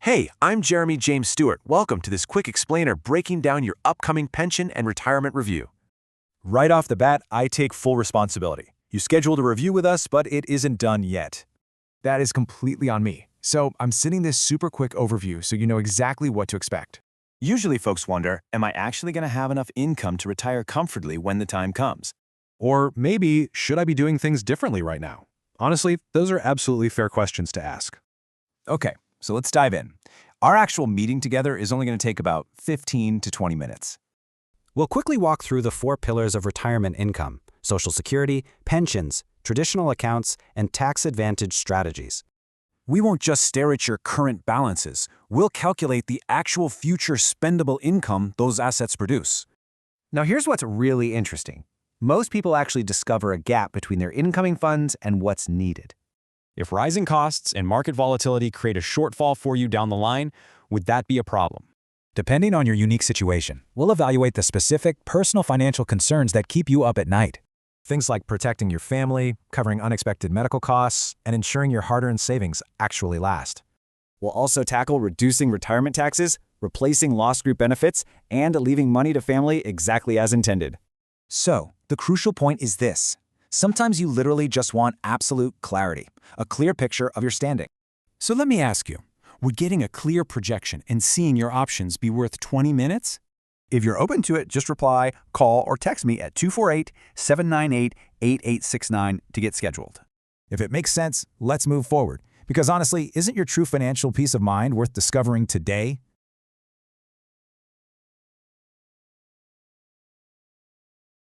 Hey, I'm Jeremy James Stewart. Welcome to this quick explainer breaking down your upcoming pension and retirement review. Right off the bat, I take full responsibility. You scheduled a review with us, but it isn't done yet. That is completely on me. So I'm sending this super quick overview so you know exactly what to expect. Usually folks wonder, am I actually going to have enough income to retire comfortably when the time comes? Or maybe, should I be doing things differently right now? Honestly, those are absolutely fair questions to ask. Okay, so let's dive in. Our actual meeting together is only going to take about 15 to 20 minutes. We'll quickly walk through the 4 pillars of retirement income: Social Security, pensions, traditional accounts, and tax-advantaged strategies. We won't just stare at your current balances. We'll calculate the actual future spendable income those assets produce. Now here's what's really interesting. Most people actually discover a gap between their incoming funds and what's needed. If rising costs and market volatility create a shortfall for you down the line, would that be a problem? Depending on your unique situation, we'll evaluate the specific personal financial concerns that keep you up at night. Things like protecting your family, covering unexpected medical costs, and ensuring your hard-earned savings actually last. We'll also tackle reducing retirement taxes, replacing lost group benefits, and leaving money to family exactly as intended. So, the crucial point is this. Sometimes you literally just want absolute clarity, a clear picture of your standing. So let me ask you, would getting a clear projection and seeing your options be worth 20 minutes? If you're open to it, just reply, call, or text me at 248-798-8869 to get scheduled. If it makes sense, let's move forward. Because honestly, isn't your true financial peace of mind worth discovering today?